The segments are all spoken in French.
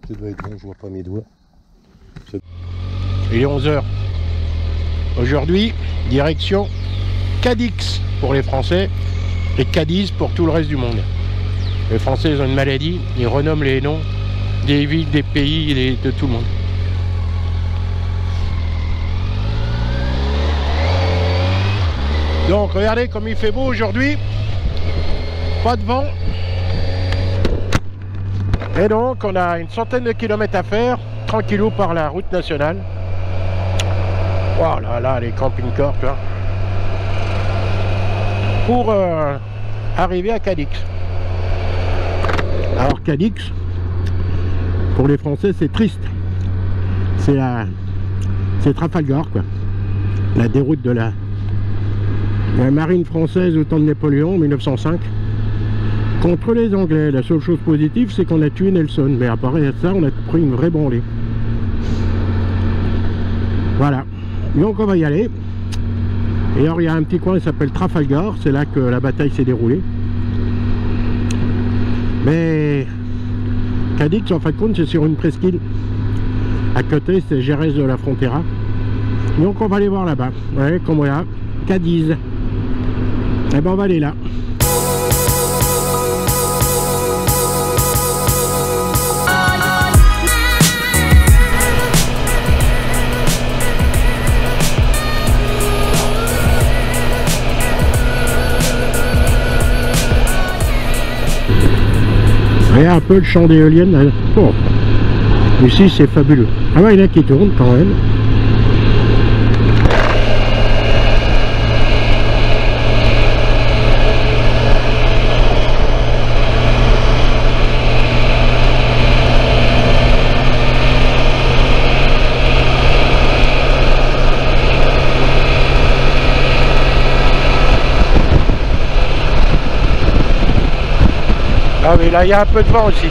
Ça doit être bon, je vois pas mes doigts. Il est 11 h. Aujourd'hui, direction Cadix pour les Français et Cadiz pour tout le reste du monde. Les Français ils ont une maladie, ils renomment les noms des villes, des pays, de tout le monde. Donc regardez comme il fait beau aujourd'hui, pas de vent. Et donc on a une centaine de kilomètres à faire, tranquillou par la route nationale. Oh là là, les camping-cars, tu vois. Pour arriver à Cadix. Alors Cadix, pour les Français c'est triste. C'est Trafalgar quoi. La déroute de la marine française au temps de Napoléon en 1905 contre les Anglais. La seule chose positive c'est qu'on a tué Nelson, mais à part ça on a pris une vraie branlée. Voilà, donc on va y aller. Et alors il y a un petit coin qui s'appelle Trafalgar, c'est là que la bataille s'est déroulée. Mais Cadix en fin de compte c'est sur une presqu'île. À côté c'est Jerez de la Frontera. Donc on va aller voir là-bas. Ouais, comme voilà, Cadiz. Et ben on va aller là. Regarde un peu le champ d'éoliennes. Oh. Ici c'est fabuleux. Ah ouais, il y en a qui tournent quand même. Ah mais là il y a un peu de vent aussi.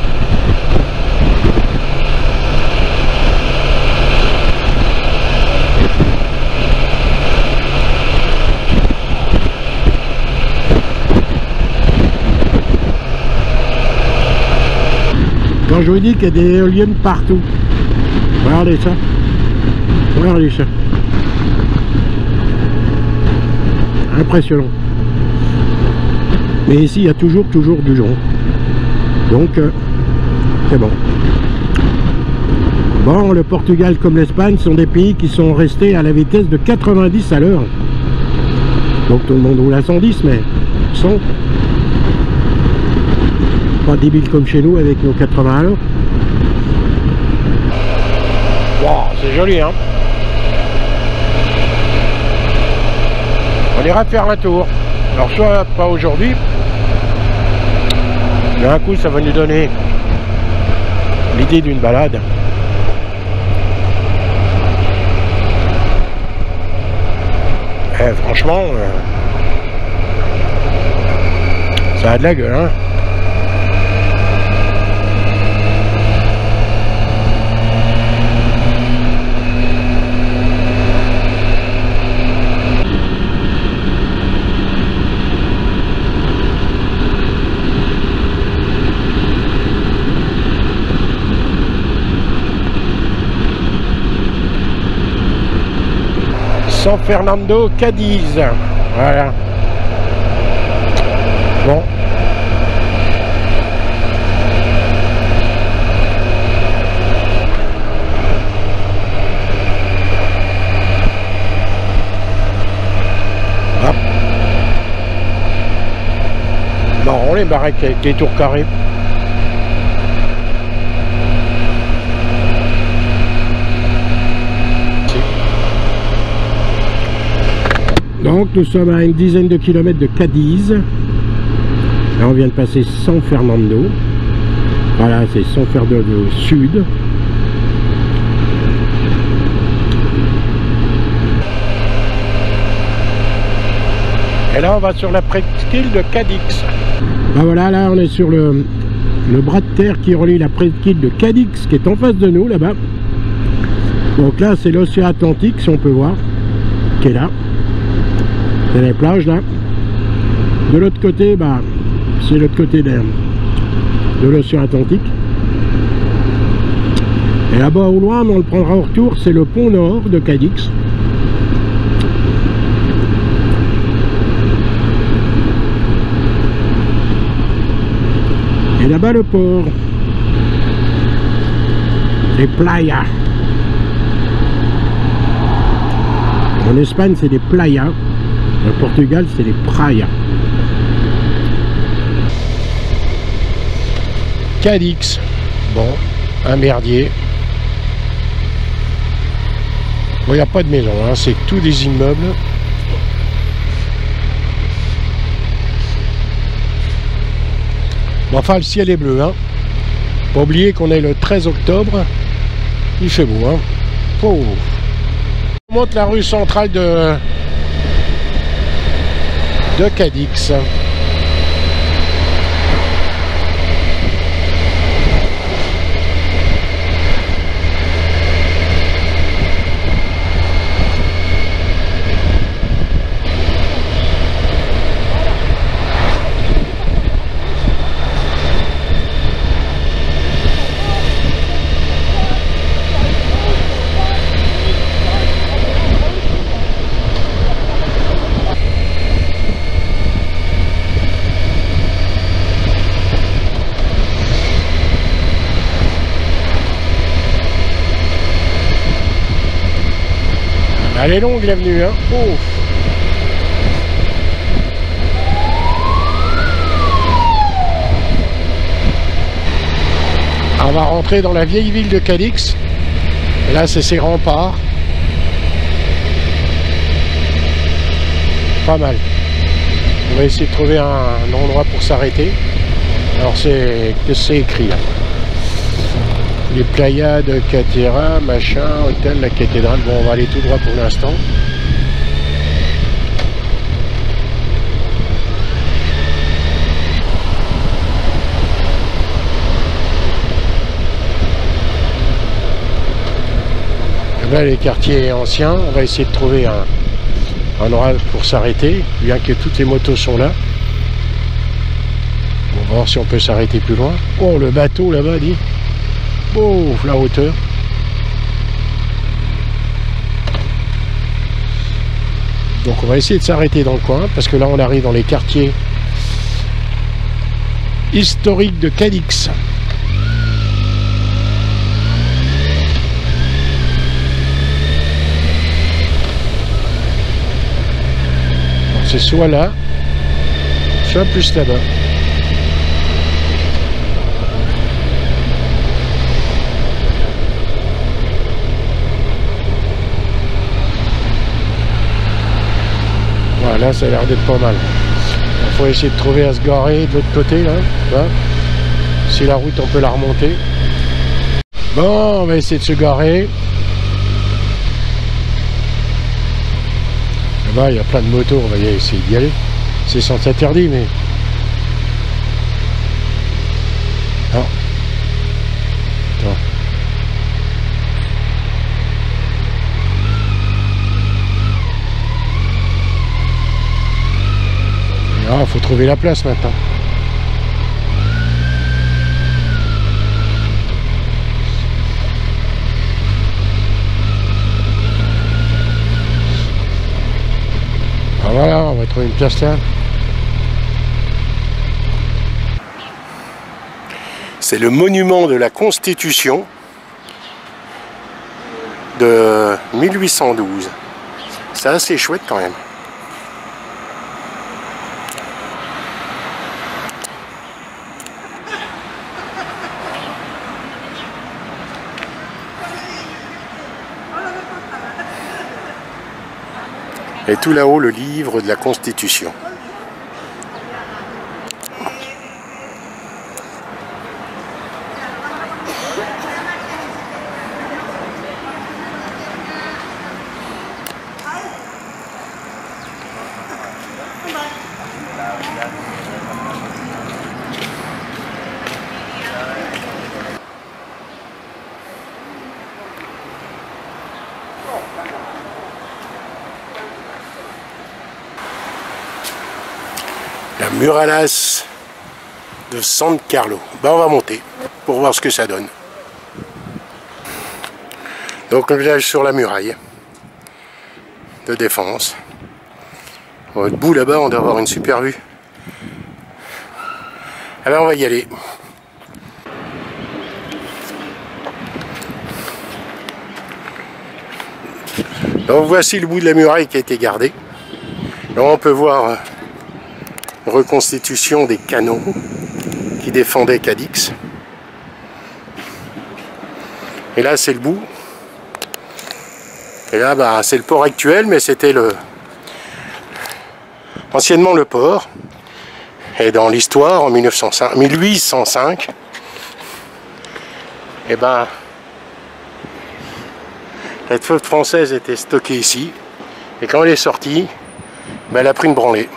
Quand je vous dis qu'il y a des éoliennes partout. Regardez ça. Regardez ça. Impressionnant. Mais ici il y a toujours du vent. Donc c'est bon. Bon, le Portugal comme l'Espagne sont des pays qui sont restés à la vitesse de 90 à l'heure. Donc tout le monde roule à 110, mais 100. Pas débile comme chez nous avec nos 80 à l'heure. Wow, c'est joli hein. On ira faire un tour. Alors soit pas aujourd'hui. Mais un coup ça va nous donner l'idée d'une balade. Et franchement ça a de la gueule hein. San Fernando, Cadiz. Voilà. Bon. Ah. Marrant les baraques avec les tours carrés. Donc nous sommes à une dizaine de kilomètres de Cadiz. Là on vient de passer San Fernando. Voilà, c'est San Fernando Sud. Et là on va sur la presqu'île de Cadix. Ben voilà, là on est sur le bras de terre qui relie la presqu'île de Cadix qui est en face de nous là-bas. Donc là c'est l'océan Atlantique si on peut voir, qui est là. C'est les plages là. De l'autre côté, bah, c'est l'autre côté de l'océan Atlantique. Et là-bas au loin, mais on le prendra au retour, c'est le pont nord de Cadix. Et là-bas le port. Les playas. En Espagne c'est des playas. Au Portugal c'est des praias. Cadix. Bon, un merdier. Bon, il n'y a pas de maison, hein, c'est tous des immeubles. Bon, enfin, le ciel est bleu, hein. Pas oublier qu'on est le 13 octobre. Il fait beau, hein. Oh. On monte la rue centrale de Cadix. Elle est longue l'avenue, hein. Oh. On va rentrer dans la vieille ville de Cadix. Et là, c'est ses remparts. Pas mal. On va essayer de trouver un endroit pour s'arrêter. Alors, c'est écrit là. Les playas de Catera, machin, hôtel, la cathédrale. Bon, on va aller tout droit pour l'instant. Là, les quartiers anciens, on va essayer de trouver un endroit pour s'arrêter, bien que toutes les motos sont là. On va voir si on peut s'arrêter plus loin. Oh, le bateau là-bas, dit. Oh, la hauteur. Donc on va essayer de s'arrêter dans le coin, parce que là on arrive dans les quartiers historiques de Cadix. C'est soit là, soit plus là-bas. Là, ça a l'air d'être pas mal. Il faut essayer de trouver à se garer de l'autre côté, là. Si la route, on peut la remonter. Bon, on va essayer de se garer. Là-bas, il y a plein de motos, on va essayer d'y aller. C'est sans interdit, mais... Non. Attends. Ah, faut trouver la place maintenant. Ah voilà, on va trouver une place là. C'est le monument de la Constitution de 1812. C'est assez chouette quand même. Et tout là-haut, le livre de la Constitution. La Murallas de San Carlo. Ben, on va monter pour voir ce que ça donne. Donc le village sur la muraille de défense. Debout là-bas, on doit avoir une super vue. Alors on va y aller. Donc voici le bout de la muraille qui a été gardé. Là on peut voir reconstitution des canons qui défendaient Cadix. Et là c'est le bout. Et là bah, c'est le port actuel, mais c'était anciennement le port. Et dans l'histoire, en 1805, et ben, la flotte française était stockée ici. Et quand elle est sortie, ben, elle a pris une branlée.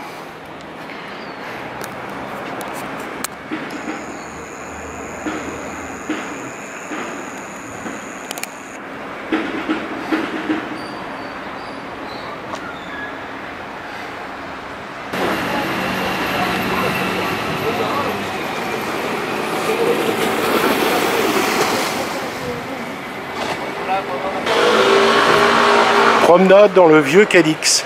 Promenade dans le vieux Cadix.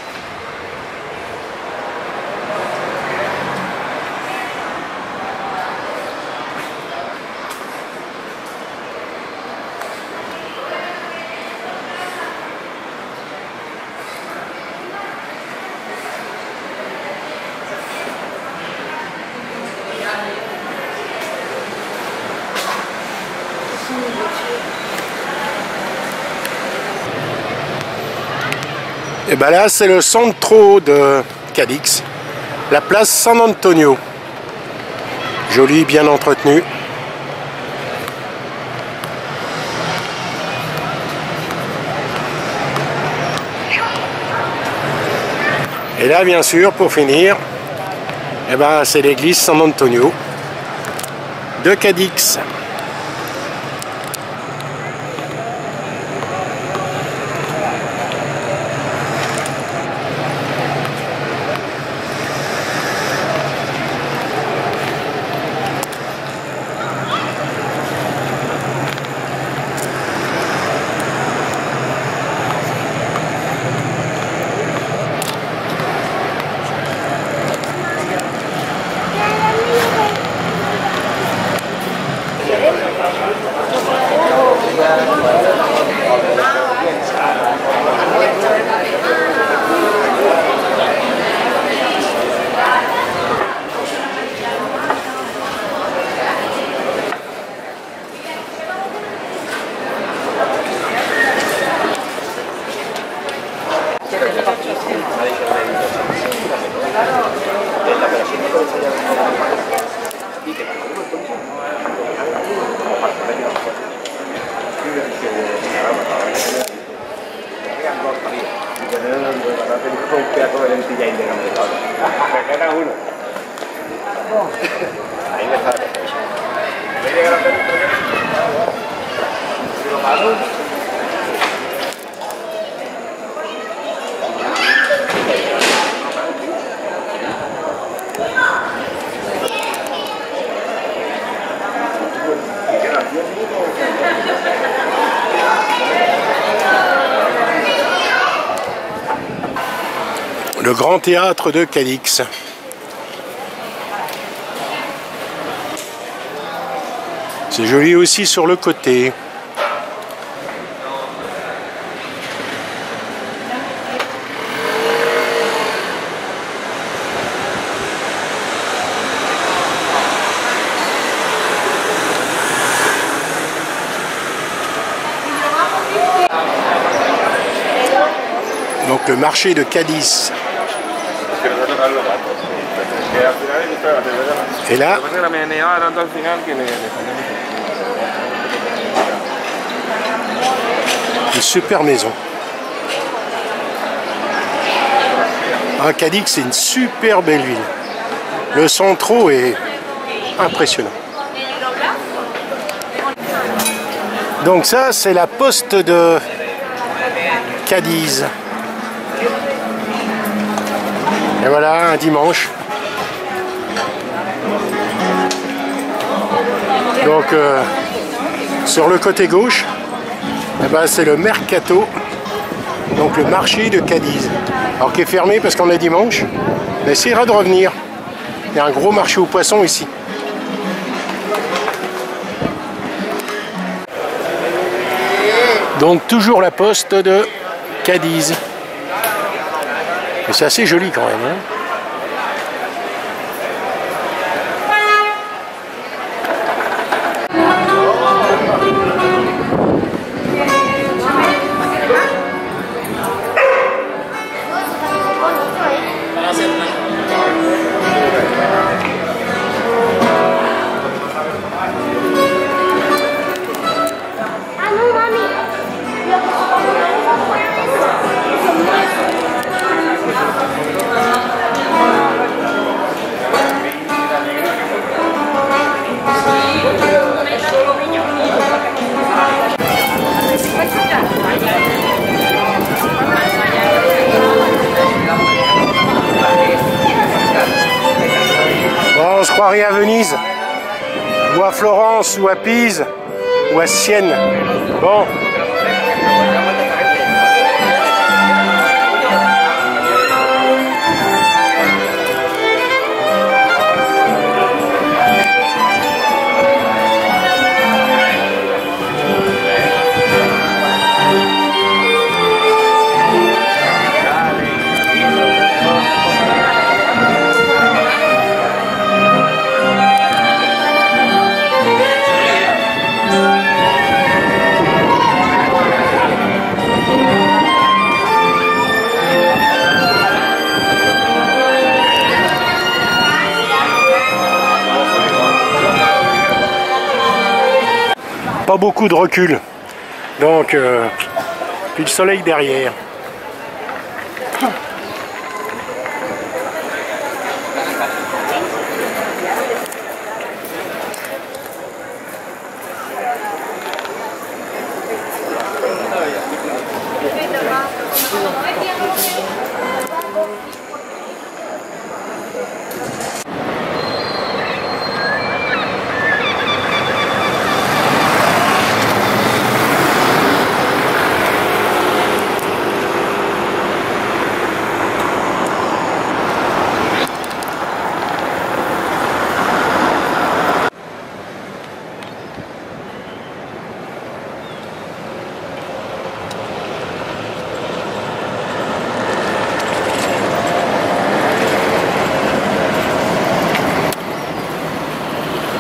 Et ben là c'est le centro de Cadix, la place San Antonio, jolie, bien entretenue. Et là bien sûr pour finir, et ben c'est l'église San Antonio de Cadix. Le grand théâtre de Cadix. C'est joli aussi sur le côté. Donc le marché de Cadix. Et là, une super maison. Cadix, c'est une super belle ville. Le centro est impressionnant. Donc ça, c'est la poste de Cadiz. Et voilà, un dimanche. Donc, sur le côté gauche, Eh ben, c'est le Mercato, donc le marché de Cadiz. Alors qui est fermé parce qu'on est dimanche. On essaiera de revenir. Il y a un gros marché aux poissons ici. Donc toujours la poste de Cadiz. Et c'est assez joli quand même. Hein. Bon, on se croirait à Venise, ou à Florence, ou à Pise, ou à Sienne. Bon. Pas beaucoup de recul, donc puis le soleil derrière.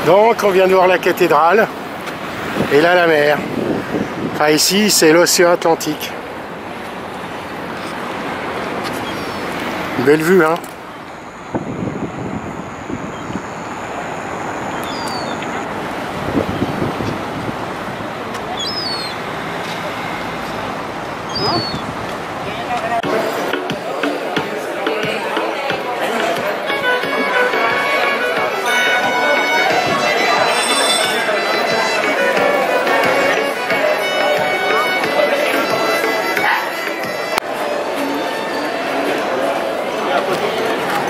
Donc on vient de voir la cathédrale et là la mer. Enfin ici c'est l'océan Atlantique. Belle vue hein.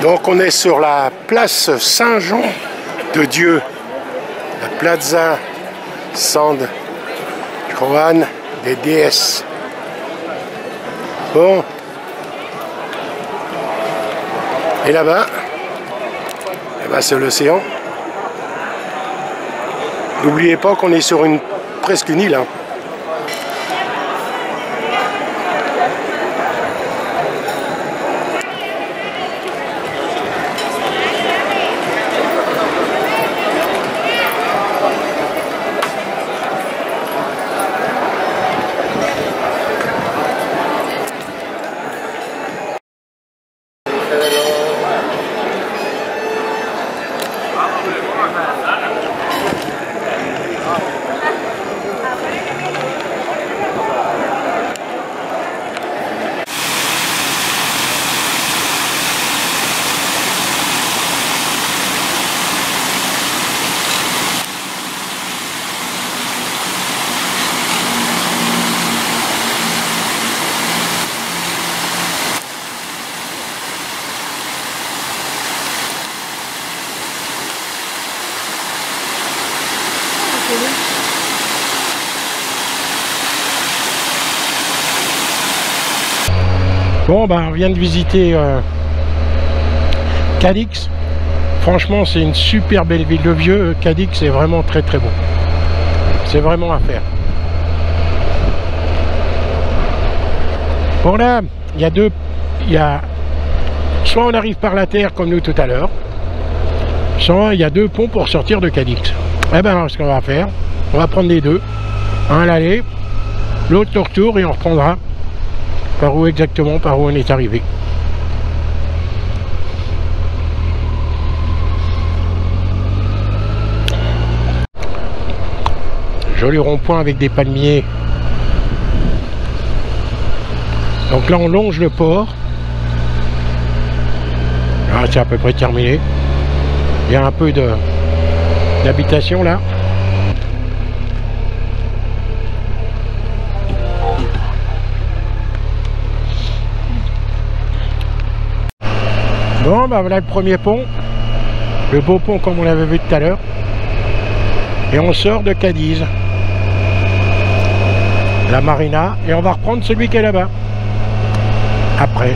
Donc on est sur la place Saint-Jean de Dieu, la Plaza San Juan de Dios. Bon, et là-bas, eh ben, c'est l'océan. N'oubliez pas qu'on est sur presque une île. Hein. Bon, bah, on vient de visiter Cadix. Franchement, c'est une super belle ville. Le vieux Cadix est vraiment très très beau. C'est vraiment à faire. Bon, là, soit on arrive par la terre comme nous tout à l'heure, soit il y a 2 ponts pour sortir de Cadix. Eh ben, ce qu'on va faire, on va prendre les 2. Un à l'aller, l'autre au retour, et on reprendra par où on est arrivé. Joli rond-point avec des palmiers. Donc là on longe le port. Ah, c'est à peu près terminé. Il y a un peu d'habitation là. Bon, bah voilà le premier pont. Le beau pont comme on l'avait vu tout à l'heure. Et on sort de Cadiz. La marina. Et on va reprendre celui qui est là-bas. Après.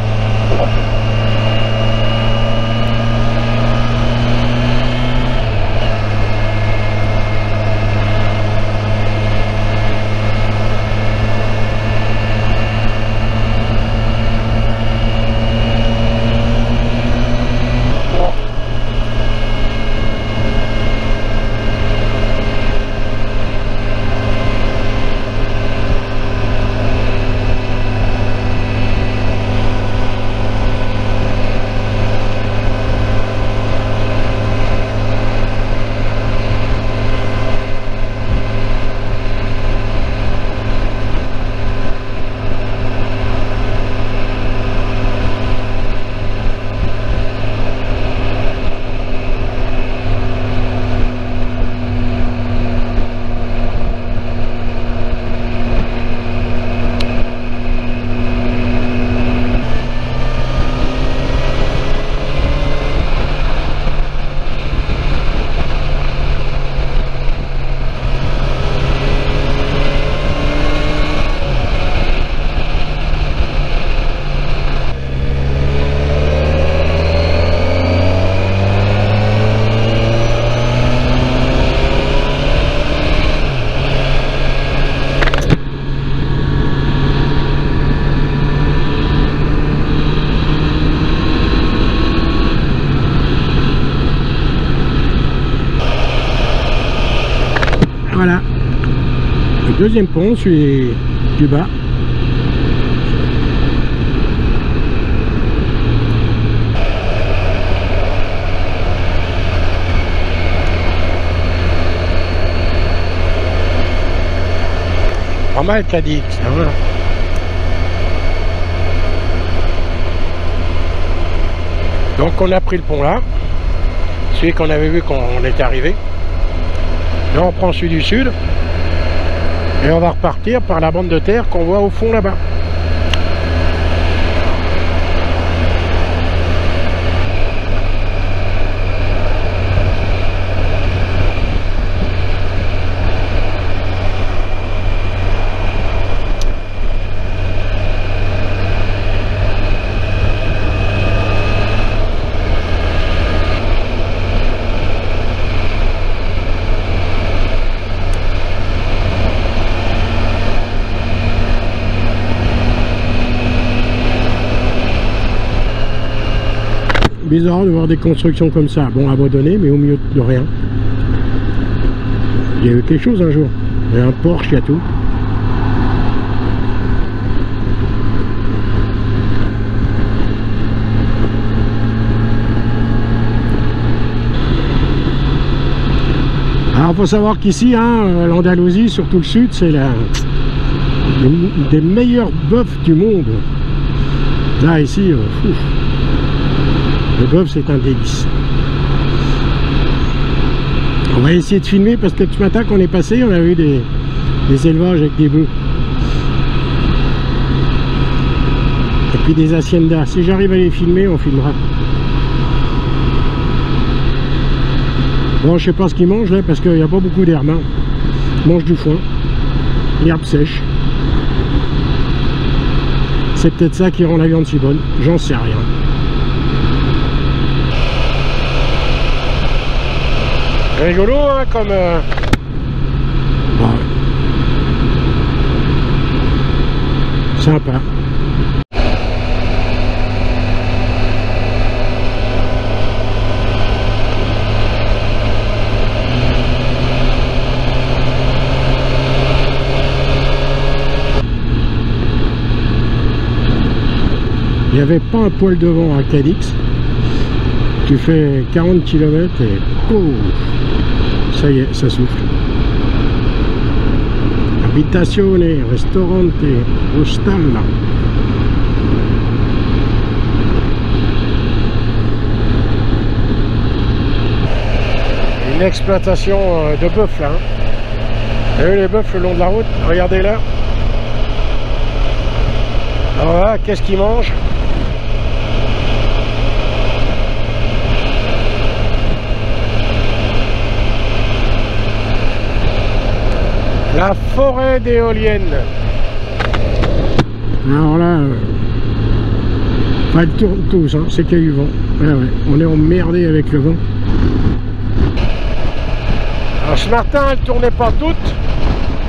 Voilà. Le deuxième pont, celui du bas. Pas mal Cadix, hein. Donc on a pris le pont là, celui qu'on avait vu quand on était arrivé. Là on prend celui du sud et on va repartir par la bande de terre qu'on voit au fond là-bas. Bizarre de voir des constructions comme ça, bon abandonnées mais au milieu de rien. Il y a eu quelque chose un jour, il y a un Porsche, il y a tout. Alors il faut savoir qu'ici, hein, l'Andalousie, surtout le sud, c'est une des meilleurs bœufs du monde. Là ici, le bœuf c'est un délice. On va essayer de filmer parce que ce matin quand on est passé, on a vu des élevages avec des bœufs. Et puis des haciendas. Si j'arrive à les filmer, on filmera. Bon, je sais pas ce qu'ils mangent là parce qu'il n'y a pas beaucoup d'herbe. Hein. Ils mangent du foin, l'herbe sèche. C'est peut-être ça qui rend la viande si bonne, j'en sais rien. Rigolo, hein, comme... Ouais. Sympa. Il n'y avait pas un poil de vent à Cadix. Tu fais 40 km et pouf, ça y est, ça souffle. Abitazione, ristorante, hostal. Une exploitation de bœufs là. Vous avez vu les bœufs le long de la route? Regardez là. Alors là, qu'est-ce qu'ils mangent? La forêt d'éoliennes. Alors là, ils tournent tous, hein, c'est qu'il y a eu vent. Ouais, ouais, on est emmerdé avec le vent. Alors ce matin, elles ne tournaient pas toutes.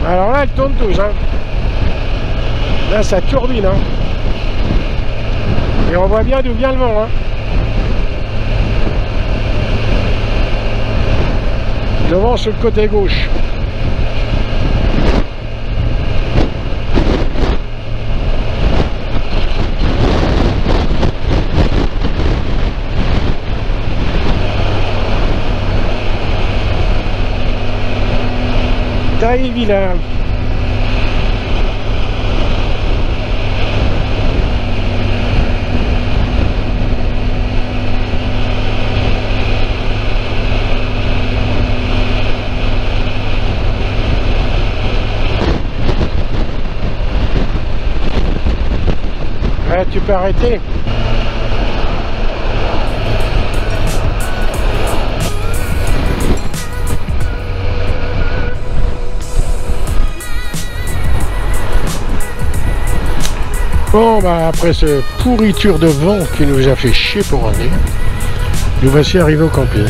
Alors là, elles tournent tous. Hein. Là, ça turbine. Hein. Et on voit bien d'où vient le vent. Hein. Le vent sur le côté gauche. Taille-Vilain. Ouais, tu peux arrêter. Bon, bah après ce pourriture de vent qui nous a fait chier pour un nez, nous voici arrivés au camping.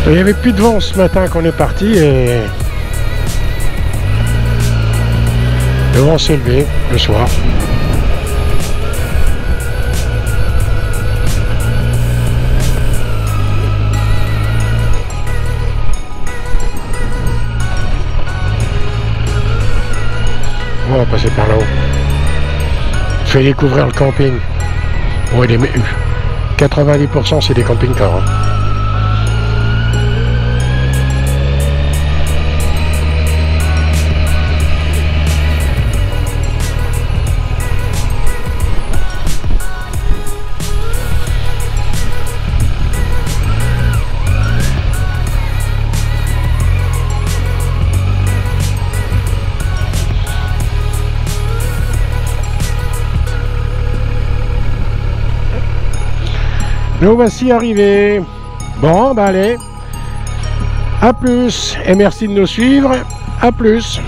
Il n'y avait plus de vent ce matin qu'on est parti et le vent s'est levé le soir. On va passer par là-haut. Je fais découvrir le camping. Ouais, 90% c'est des camping-cars. Hein. Nous voici arrivés. Bon, bah allez. À plus. Et merci de nous suivre. À plus.